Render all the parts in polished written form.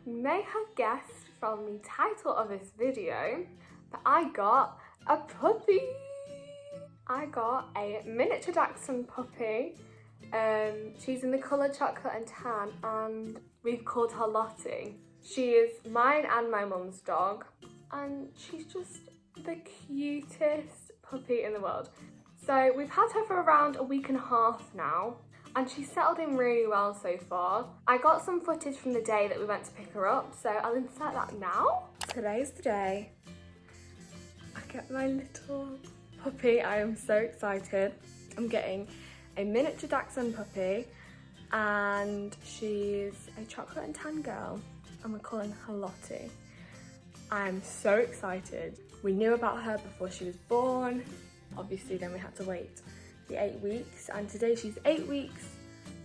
You may have guessed from the title of this video that I got a puppy. I got a miniature Dachshund puppy. She's in the colour chocolate and tan, and we've called her Lottie. She is mine and my mum's dog, and she's just the cutest puppy in the world. So we've had her for around a week and a half now, and she's settled in really well so far. I got some footage from the day that we went to pick her up, so I'll insert that now. Today's the day I get my little puppy. I am so excited. I'm getting a miniature Dachshund puppy, and she's a chocolate and tan girl, and we're calling her Lottie. I'm so excited. We knew about her before she was born. Obviously, then we had to wait the 8 weeks, and today she's 8 weeks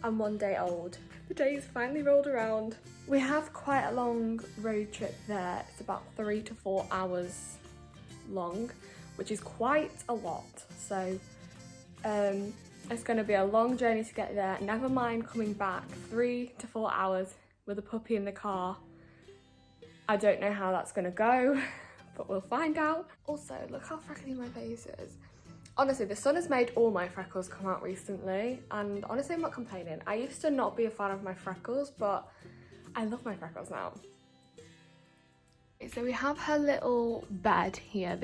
and 1 day old. The day's finally rolled around. We have quite a long road trip there. It's about 3 to 4 hours long, which is quite a lot. So it's going to be a long journey to get there. Never mind coming back 3 to 4 hours with a puppy in the car. I don't know how that's going to go, but we'll find out. Also, look how freckly my face is. Honestly, the sun has made all my freckles come out recently, and honestly, I'm not complaining. I used to not be a fan of my freckles, but I love my freckles now. So we have her little bed here.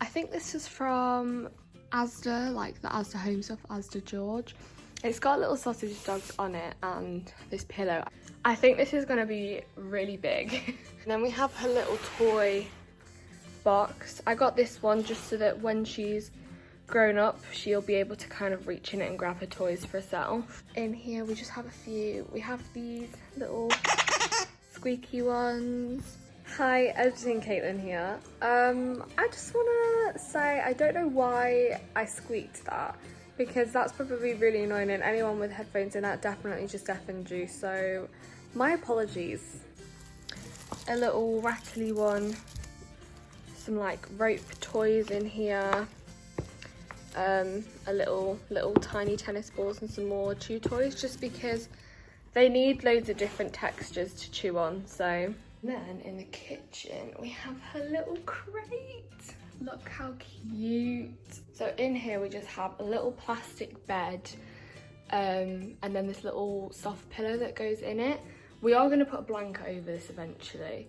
I think this is from Asda, like the Asda home stuff, Asda George. It's got little sausage dogs on it and this pillow. I think this is going to be really big. And then we have her little toy box. I got this one just so that when she's grown up, she'll be able to kind of reach in it and grab her toys for herself. In here we just have a few. We have these little squeaky ones. Hi, editing Caitlin here. I just want to say I don't know why I squeaked that, because that's probably really annoying, and anyone with headphones in that definitely just deafened you, so my apologies. A little rattly one, some like rope toys in here, a little tiny tennis balls and some more chew toys, just because they need loads of different textures to chew on. So then in the kitchen we have her little crate. Look how cute. So in here we just have a little plastic bed, and then this little soft pillow that goes in it. We are going to put a blanket over this eventually.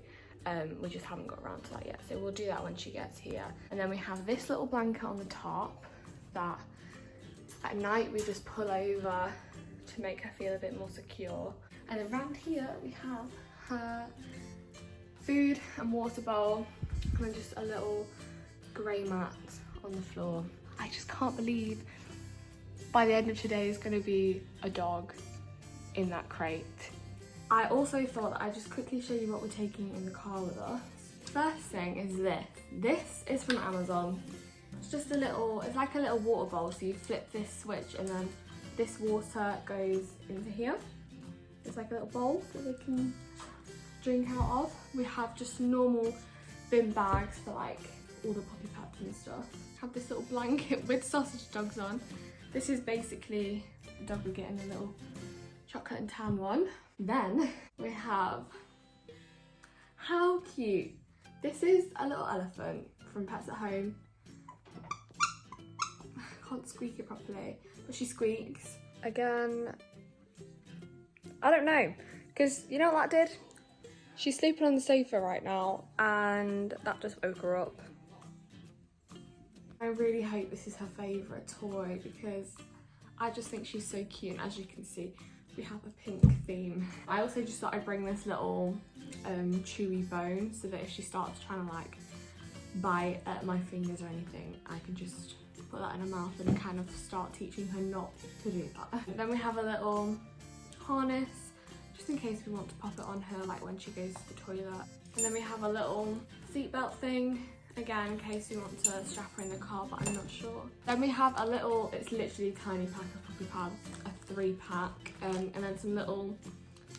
We just haven't got around to that yet, so we'll do that when she gets here. And then we have this little blanket on the top that at night we just pull over to make her feel a bit more secure. And around here we have her food and water bowl, and then just a little grey mat on the floor. I just can't believe by the end of today is going to be a dog in that crate. I also thought that I'd just quickly show you what we're taking in the car with us. First thing is this. This is from Amazon. It's just it's like a little water bowl, so you flip this switch and then this water goes into here. It's like a little bowl that they can drink out of. We have just normal bin bags for like all the puppy pads and stuff. Have this little blanket with sausage dogs on. This is basically the dog we get in a little chocolate and tan one. Then we have, how cute, this is a little elephant from Pets at Home. I can't squeak it properly, but she squeaks. Again, I don't know, because you know what that did? She's sleeping on the sofa right now, and that just woke her up. I really hope this is her favourite toy, because I just think she's so cute, and as you can see, we have a pink theme. I also just thought I'd bring this little chewy bone, so that if she starts trying to like bite at my fingers or anything, I can just put that in her mouth and kind of start teaching her not to do that. Then we have a little harness, just in case we want to pop it on her like when she goes to the toilet. And then we have a little seatbelt thing, again in case we want to strap her in the car, but I'm not sure. Then we have a little, it's literally a tiny pack of puppy pads, a 3-pack, and then some little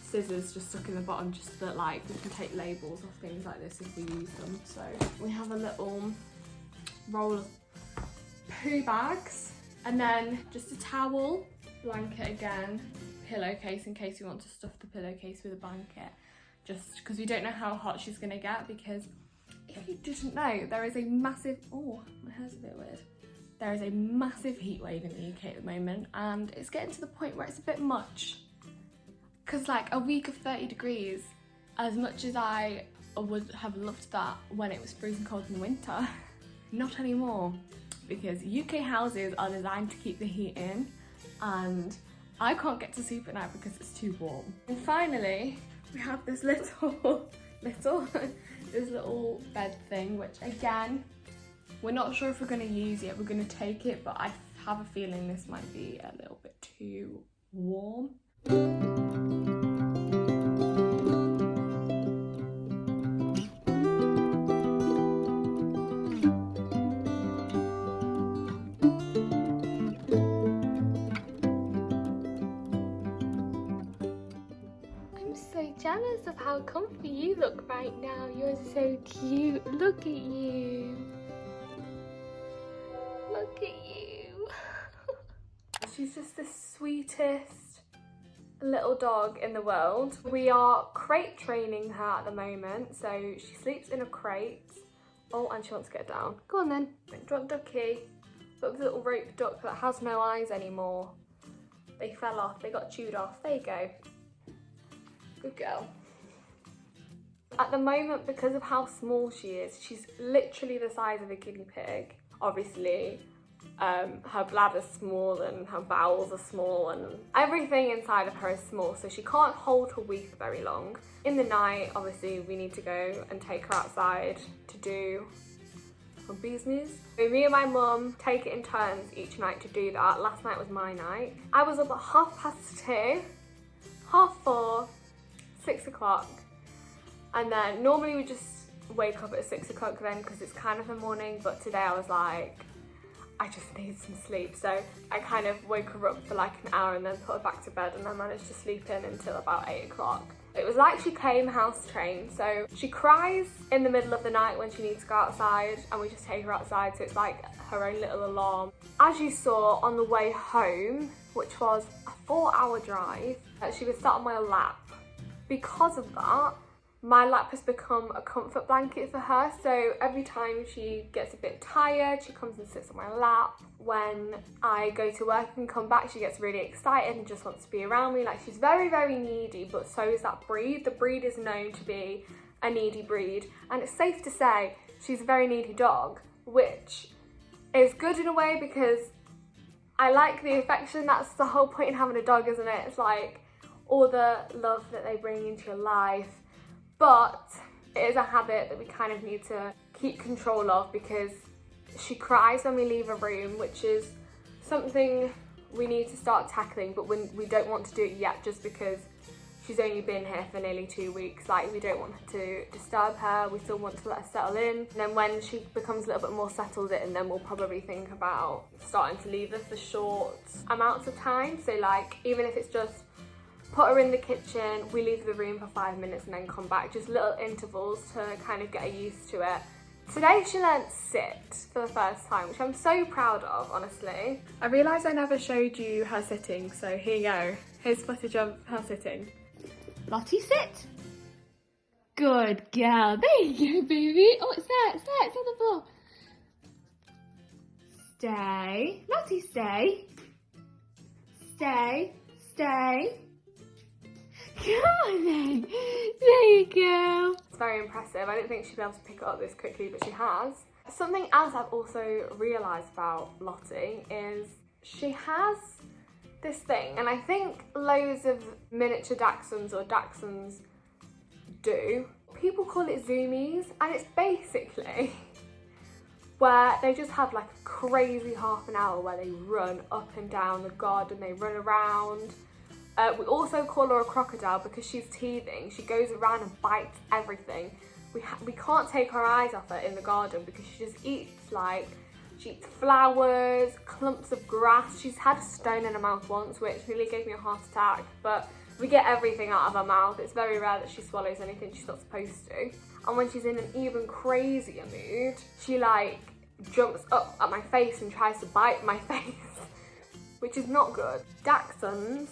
scissors just stuck in the bottom, just so that like we can take labels off things like this if we use them. So we have a little roll of poo bags, and then just a towel, blanket again, pillowcase in case we want to stuff the pillowcase with a blanket, just because we don't know how hot she's gonna get, because if you didn't know, there is a massive, oh, my hair's a bit weird. There is a massive heat wave in the UK at the moment, and it's getting to the point where it's a bit much. Because like a week of 30 degrees, as much as I would have loved that when it was freezing cold in the winter, not anymore, because UK houses are designed to keep the heat in, and I can't get to sleep at night because it's too warm. And finally, we have this little bed thing, which again, we're not sure if we're going to use it. We're going to take it, but I have a feeling this might be a little bit too warm. I'm so jealous of how comfy you look right now. You're so cute. Look at you. Look at you. She's just the sweetest little dog in the world. We are crate training her at the moment, so she sleeps in a crate. Oh, and she wants to get down. Go on then. Do you want Ducky? Look, the little rope duck that has no eyes anymore. They fell off, they got chewed off. There you go. Good girl. At the moment, because of how small she is, she's literally the size of a guinea pig. Obviously, her bladder's small and her bowels are small and everything inside of her is small, so she can't hold her wee for very long. In the night, obviously, we need to go and take her outside to do her business. So me and my mum take it in turns each night to do that. Last night was my night. I was up at 2:30, 4:30, 6 o'clock, and then normally we just wake up at 6 o'clock then because it's kind of the morning, but today I was like, I just need some sleep, so I kind of woke her up for like an hour and then put her back to bed, and I managed to sleep in until about 8 o'clock. It was like she came house trained, so she cries in the middle of the night when she needs to go outside, and we just take her outside, so it's like her own little alarm. As you saw on the way home, which was a 4-hour drive, she was sat on my lap. Because of that, my lap has become a comfort blanket for her, so every time she gets a bit tired, she comes and sits on my lap. When I go to work and come back, she gets really excited and just wants to be around me. Like, she's very, very needy, but so is that breed. The breed is known to be a needy breed, and it's safe to say she's a very needy dog, which is good in a way because I like the affection. That's the whole point in having a dog, isn't it? It's like all the love that they bring into your life. But it is a habit that we kind of need to keep control of because she cries when we leave a room, which is something we need to start tackling, but we don't want to do it yet just because she's only been here for nearly 2 weeks. Like, we don't want to disturb her, we still want to let her settle in. And then when she becomes a little bit more settled in, then we'll probably think about starting to leave her for short amounts of time. So like, even if it's just put her in the kitchen, we leave the room for 5 minutes and then come back, just little intervals to kind of get her used to it. Today she learnt sit for the first time, which I'm so proud of, honestly. I realised I never showed you her sitting, so here you go. Here's footage of her sitting. Lottie, sit. Good girl. There you go, baby. Oh, it's there, it's there, it's on the floor. Stay. Lottie, stay. Stay, stay. Come on then, there you go. It's very impressive. I didn't think she'd be able to pick it up this quickly, but she has. Something else I've also realised about Lottie is she has this thing, and I think loads of miniature Dachshunds or Dachshunds do. People call it zoomies, and it's basically where they just have like a crazy half an hour where they run up and down the garden, they run around. We also call her a crocodile because she's teething. She goes around and bites everything. We can't take her eyes off her in the garden because she just eats she eats flowers, clumps of grass. She's had a stone in her mouth once, which nearly gave me a heart attack, but we get everything out of her mouth. It's very rare that she swallows anything she's not supposed to. And when she's in an even crazier mood, she jumps up at my face and tries to bite my face, which is not good. Dachshunds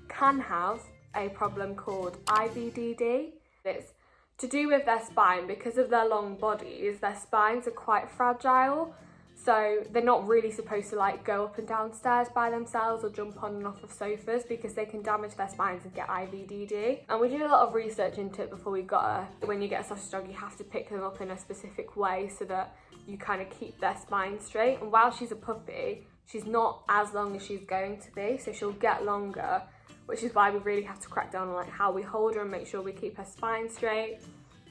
can have a problem called IBDD. It's to do with their spine. Because of their long bodies, their spines are quite fragile. So they're not really supposed to like go up and down stairs by themselves or jump on and off of sofas because they can damage their spines and get IBDD. And we did a lot of research into it before we got her. When you get a sausage dog, you have to pick them up in a specific way so that you kind of keep their spine straight. And while she's a puppy, she's not as long as she's going to be, so she'll get longer, which is why we really have to crack down on like how we hold her and make sure we keep her spine straight.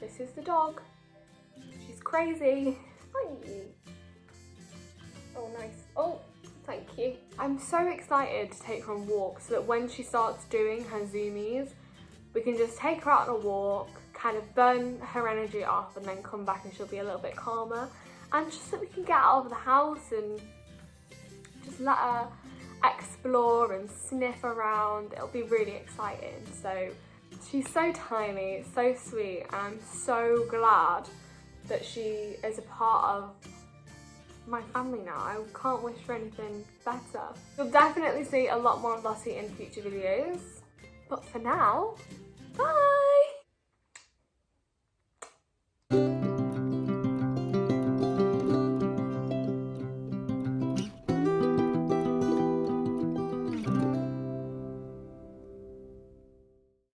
This is the dog. She's crazy. Hi. Oh, nice. Oh, thank you. I'm so excited to take her on walks so that when she starts doing her zoomies, we can just take her out on a walk, kind of burn her energy off and then come back and she'll be a little bit calmer. And just so we can get out of the house and just let her explore and sniff around. It'll be really exciting. So she's so tiny, so sweet, and I'm so glad that she is a part of my family now. I can't wish for anything better. You'll definitely see a lot more of Lottie in future videos, but for now, bye!